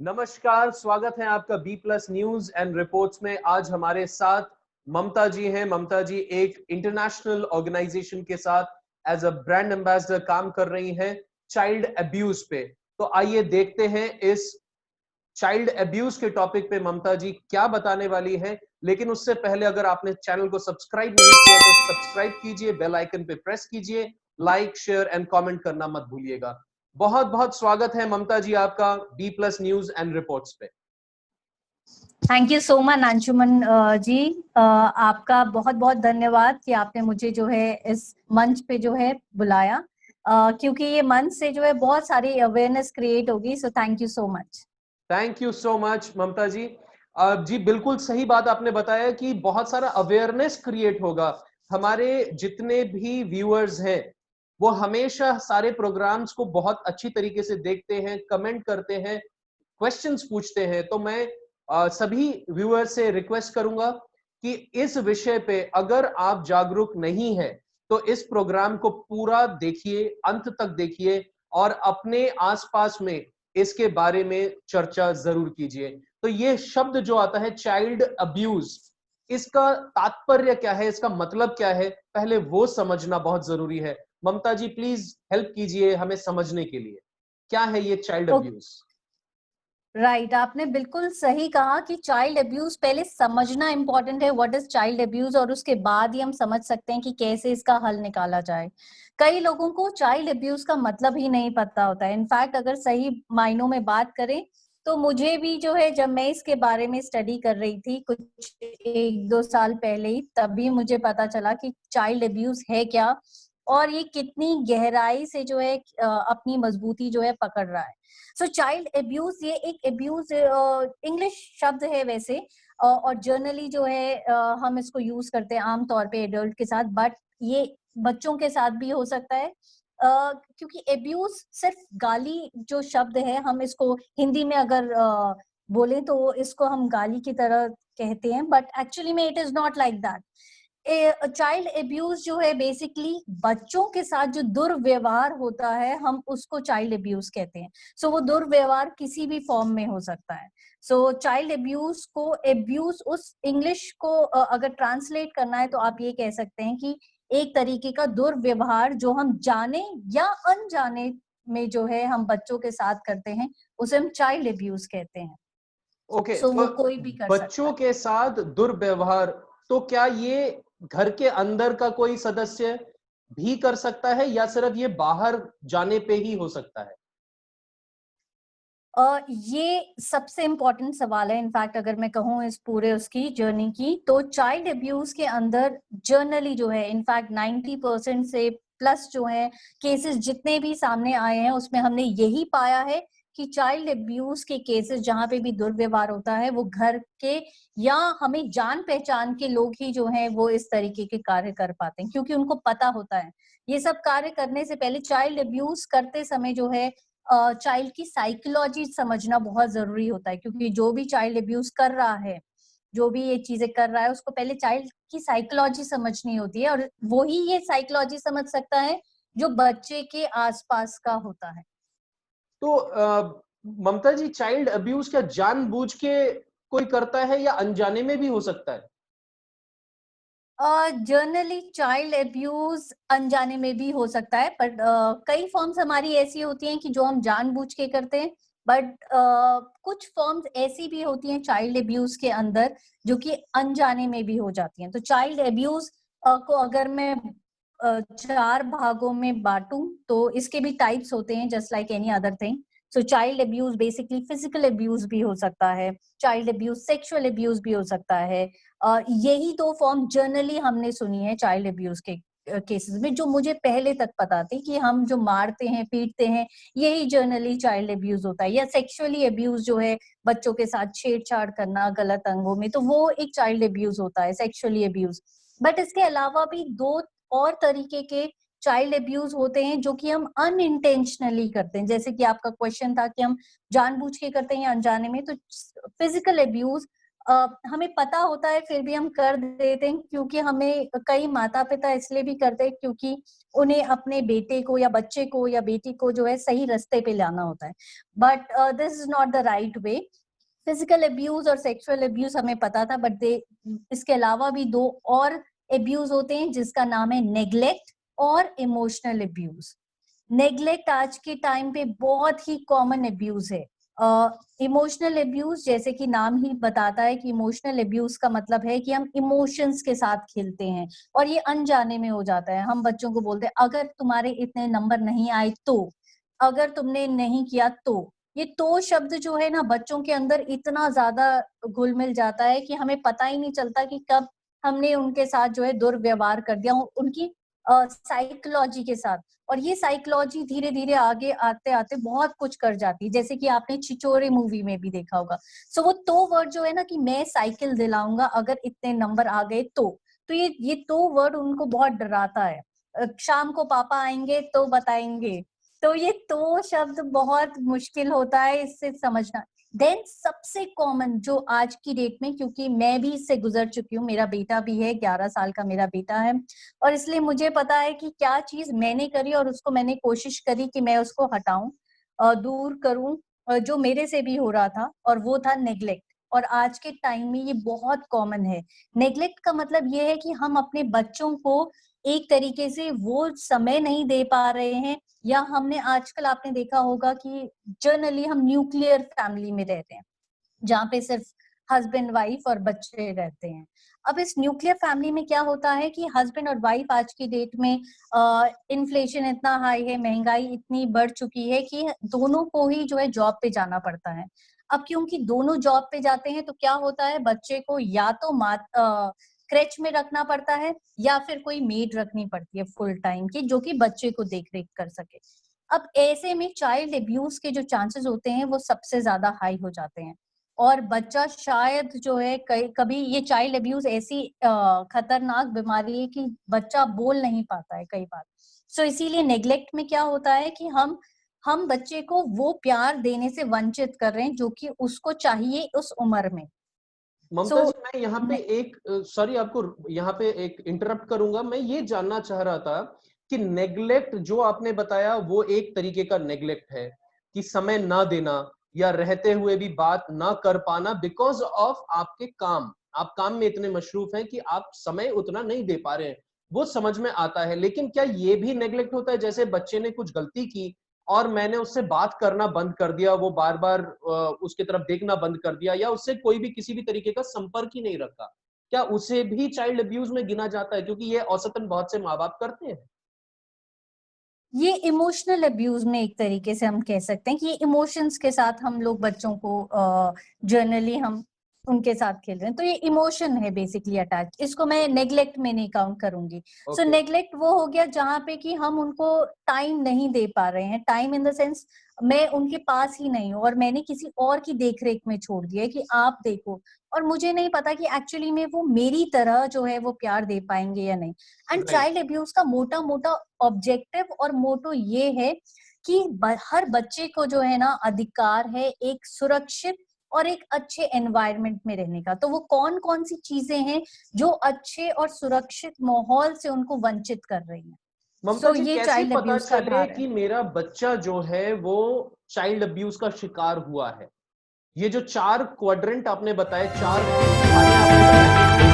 नमस्कार, स्वागत है आपका B plus news and reports में। आज हमारे साथ ममता जी हैं। ममता जी एक इंटरनेशनल ऑर्गेनाइजेशन के साथ एज अ ब्रांड एम्बेसडर काम कर रही हैं चाइल्ड अब्यूज पे। तो आइए देखते हैं इस चाइल्ड अब्यूज के टॉपिक पे ममता जी क्या बताने वाली हैं। लेकिन उससे पहले अगर आपने चैनल को सब्सक्राइब नहीं किया तो सब्सक्राइब कीजिए, बेल आइकन पे प्रेस कीजिए, लाइक शेयर एंड कमेंट करना मत भूलिएगा। बहुत बहुत स्वागत है ममता जी आपका B plus news and reports पे। Thank you so much Anshuman ji. आपका बहुत बहुत धन्यवाद कि आपने मुझे जो है इस मंच पे जो है बुलाया, क्योंकि ये मंच से जो है बहुत सारी अवेयरनेस क्रिएट होगी। So thank you so much. Thank you so much Mamta ji. जी बिल्कुल सही बात आपने बताया कि बहुत सारा अवेयरनेस क्रिएट होगा। हमारे जितने भी व्यूअर्स हैं वो हमेशा सारे प्रोग्राम्स को बहुत अच्छी तरीके से देखते हैं, कमेंट करते हैं, क्वेश्चंस पूछते हैं। तो मैं सभी व्यूअर्स से रिक्वेस्ट करूंगा कि इस विषय पे अगर आप जागरूक नहीं हैं तो इस प्रोग्राम को पूरा देखिए, अंत तक देखिए और अपने आसपास में इसके बारे में चर्चा जरूर कीजिए। तो ये शब्द जो आता है चाइल्ड अब्यूज, इसका तात्पर्य क्या है, इसका मतलब क्या है, पहले वो समझना बहुत जरूरी है। ममता जी प्लीज हेल्प कीजिए हमें समझने के लिए, क्या है ये चाइल्ड अब्यूज। राइट, आपने बिल्कुल सही कहा कि चाइल्ड अब्यूज पहले समझना इंपॉर्टेंट है, व्हाट इज चाइल्ड अब्यूज, और उसके बाद ही हम समझ सकते हैं कि कैसे इसका हल निकाला जाए। कई लोगों को चाइल्ड अब्यूज का मतलब ही नहीं पता होता है। इनफैक्ट अगर सही मायनों में बात करें तो मुझे भी जो है, जब मैं इसके बारे में स्टडी कर रही थी कुछ 1-2 साल पहले ही, तभी मुझे पता चला कि चाइल्ड अब्यूज है क्या और ये कितनी गहराई से जो है अपनी मजबूती जो है पकड़ रहा है। सो चाइल्ड अब्यूज, ये एक अब्यूज इंग्लिश शब्द है वैसे, और जर्नली जो है हम इसको यूज करते हैं आमतौर पे एडल्ट के साथ, बट ये बच्चों के साथ भी हो सकता है। क्योंकि अब्यूज सिर्फ गाली जो शब्द है, हम इसको हिंदी में अगर बोले तो इसको हम गाली की तरह कहते हैं, बट एक्चुअली में it is not like that. Child abuse जो है बेसिकली बच्चों के साथ जो दुर्व्यवहार होता है, हम उसको चाइल्ड अब्यूज कहते हैं। सो वो दुर्व्यवहार किसी भी फॉर्म में हो सकता है। सो चाइल्ड अब्यूज को, अब्यूज उस इंग्लिश को अगर ट्रांसलेट करना है तो आप ये कह सकते हैं कि एक तरीके का दुर्व्यवहार जो हम जाने या अनजाने में जो है हम बच्चों के साथ करते हैं, उसे हम चाइल्ड अब्यूज कहते हैं। ओके, सो वो तो कोई भी कर सकता बच्चों है। के साथ दुर्व्यवहार, तो क्या ये घर के अंदर का कोई सदस्य भी कर सकता है या सिर्फ ये बाहर जाने पे ही हो सकता है? ये सबसे इम्पोर्टेंट सवाल है। इनफैक्ट अगर मैं कहूँ इस पूरे उसकी जर्नी की, तो चाइल्ड अब्यूज के अंदर जर्नली जो है, इनफैक्ट 90% से प्लस जो है केसेस जितने भी सामने आए हैं, उसमें हमने यही पाया है कि चाइल्ड अब्यूज के केसेस जहां पे भी दुर्व्यवहार होता है, वो घर के या हमें जान पहचान के लोग ही जो हैं वो इस तरीके के कार्य कर पाते हैं, क्योंकि उनको पता होता है। ये सब कार्य करने से पहले, चाइल्ड अब्यूज करते समय जो है चाइल्ड की साइकोलॉजी समझना बहुत जरूरी होता है, क्योंकि जो भी चाइल्ड अब्यूज कर रहा है, जो भी ये चीजें कर रहा है, उसको पहले चाइल्ड की साइकोलॉजी समझनी होती है, और वो ही ये साइकोलॉजी समझ सकता है जो बच्चे के आसपास का होता है। तो ममता जी, चाइल्ड अब्यूज क्या जानबूझ के कोई करता है या अनजाने में भी हो सकता है? जनरली चाइल्ड अब्यूज अनजाने में भी हो सकता है, बट कई फॉर्म्स हमारी ऐसी होती हैं कि जो हम जानबूझ के करते हैं, बट कुछ फॉर्म्स ऐसी भी होती हैं चाइल्ड अब्यूज के अंदर जो कि अनजाने में भी हो जाती हैं। तो चाइल्ड अब्यूज को अगर मैं 4 भागों में बांटूं तो इसके भी टाइप्स होते हैं, just like any other thing. So child abuse basically physical abuse भी हो सकता है, चाइल्ड अब्यूज सेक्सुअल अब्यूज भी हो सकता है। यही 2 फॉर्म जनरली हमने सुनी है चाइल्ड अब्यूज के केसेस में, जो मुझे पहले तक पता थी कि हम जो मारते हैं, पीटते हैं, यही जनरली चाइल्ड अब्यूज होता है। या सेक्सुअली अब्यूज जो है, बच्चों के साथ छेड़छाड़ करना गलत अंगों में, तो वो एक चाइल्ड अब्यूज होता है, सेक्सुअली अब्यूज। बट इसके अलावा भी 2 और तरीके के चाइल्ड अब्यूज होते हैं जो कि हम अनइंटेंशनली करते हैं। जैसे कि आपका क्वेश्चन था कि हम जानबूझ के करते हैं या अनजाने में, तो फिजिकल अब्यूज हमें पता होता है फिर भी हम कर देते हैं, क्योंकि हमें कई माता पिता इसलिए भी करते हैं क्योंकि उन्हें अपने बेटे को या बच्चे को या बेटी को जो है सही रास्ते पे लाना होता है, but this is not the right way. Physical abuse और सेक्सुअल अब्यूज हमें पता था, बट इसके अलावा भी दो और अब्यूज होते हैं जिसका नाम है नेग्लेक्ट और इमोशनल अब्यूज। नेग्लेक्ट आज के टाइम पे बहुत ही कॉमन अब्यूज है। इमोशनल अब्यूज जैसे कि नाम ही बताता है कि इमोशनल अब्यूज का मतलब है कि हम इमोशंस के साथ खेलते हैं और ये अनजाने में हो जाता है। हम बच्चों को बोलते हैं अगर तुम्हारे इतने नंबर नहीं आए तो, अगर तुमने नहीं किया तो। ये तो शब्द जो है ना बच्चों के अंदर इतना ज्यादा घुल मिल जाता है कि हमें पता ही नहीं चलता कि कब हमने उनके साथ जो है दुर्व्यवहार कर दिया उनकी साइकोलॉजी के साथ। और ये साइकोलॉजी धीरे धीरे आगे आते आते बहुत कुछ कर जाती है, जैसे कि आपने छिछोरे मूवी में भी देखा होगा। सो वो तो वर्ड जो है ना कि मैं साइकिल दिलाऊंगा अगर इतने नंबर आ गए तो ये तो वर्ड उनको बहुत डराता है। शाम को पापा आएंगे तो बताएंगे, तो ये तो शब्द बहुत मुश्किल होता है इससे समझना। देन सबसे कॉमन जो आज की डेट में, क्योंकि मैं भी इससे गुजर चुकी हूँ, मेरा बेटा भी है, 11 साल का मेरा बेटा है, और इसलिए मुझे पता है कि क्या चीज मैंने करी और उसको मैंने कोशिश करी कि मैं उसको हटाऊं, दूर करूं, जो मेरे से भी हो रहा था, और वो था नेग्लेक्ट। और आज के टाइम में ये बहुत कॉमन है। नेग्लेक्ट का मतलब ये है कि हम अपने बच्चों को एक तरीके से वो समय नहीं दे पा रहे हैं, या हमने आजकल आपने देखा होगा कि जनरली हम न्यूक्लियर फैमिली में रहते हैं जहाँ पे सिर्फ हस्बैंड वाइफ और बच्चे रहते हैं। अब इस न्यूक्लियर फैमिली में क्या होता है कि हस्बैंड और वाइफ आज की डेट में इन्फ्लेशन इतना हाई है, महंगाई इतनी बढ़ चुकी है कि दोनों को ही जो है जॉब पे जाना पड़ता है। अब क्योंकि दोनों जॉब पे जाते हैं तो क्या होता है, बच्चे को या तो क्रेच में रखना पड़ता है या फिर कोई मेड रखनी पड़ती है फुल टाइम की, जो कि बच्चे को देख रेख कर सके। अब ऐसे में चाइल्ड अब्यूज के जो चांसेस होते हैं वो सबसे ज्यादा हाई हो जाते हैं, और बच्चा शायद जो है कभी ये चाइल्ड अब्यूज ऐसी खतरनाक बीमारी है कि बच्चा बोल नहीं पाता है कई बार। सो इसीलिए नेग्लेक्ट में क्या होता है कि हम बच्चे को वो प्यार देने से वंचित कर रहे हैं जो कि उसको चाहिए उस उम्र में। ममता जी, मैं यहाँ पे एक सॉरी आपको यहाँ पे एक इंटरप्ट करूंगा। मैं ये जानना चाह रहा था कि नेग्लेक्ट जो आपने बताया वो एक तरीके का नेग्लेक्ट है कि समय ना देना या रहते हुए भी बात ना कर पाना बिकॉज ऑफ आपके काम। आप काम में इतने मशरूफ हैं कि आप समय उतना नहीं दे पा रहे हैं, वो समझ में आता है। लेकिन क्या ये भी नेग्लेक्ट होता है, जैसे बच्चे ने कुछ गलती की और मैंने उससे बात करना बंद कर दिया, वो बार बार उसकी तरफ देखना बंद कर दिया, या उससे कोई भी किसी भी तरीके का संपर्क ही नहीं रखा, क्या उसे भी चाइल्ड अब्यूज में गिना जाता है? क्योंकि ये औसतन बहुत से माँ बाप करते हैं। ये इमोशनल अब्यूज में एक तरीके से हम कह सकते हैं कि इमोशंस के साथ हम लोग बच्चों को जनरली हम उनके साथ खेल रहे हैं, तो ये इमोशन है बेसिकली अटैच। इसको मैं नेग्लेक्ट में नहीं काउंट करूंगी। सो नेग्लेक्ट वो हो गया जहां पे कि हम उनको टाइम नहीं दे पा रहे हैं, टाइम इन द सेंस मैं उनके पास ही नहीं हूँ और मैंने किसी और की देखरेख में छोड़ दिया है कि आप देखो, और मुझे नहीं पता कि एक्चुअली में वो मेरी तरह जो है वो प्यार दे पाएंगे या नहीं। एंड चाइल्ड अब्यूज का मोटा मोटा ऑब्जेक्टिव और मोटो ये है कि हर बच्चे को जो है ना अधिकार है एक सुरक्षित और एक अच्छे एनवायरनमेंट में रहने का। तो वो कौन कौन सी चीजें हैं जो अच्छे और सुरक्षित माहौल से उनको वंचित कर रही हैं। ममता जी, ये कैसे चाइल्ड पता अब्यूज का चले आधार है। कि मेरा बच्चा जो है वो चाइल्ड अब्यूज का शिकार हुआ है? ये जो 4 क्वाड्रेंट आपने बताए, 4 खाने आपने बताए,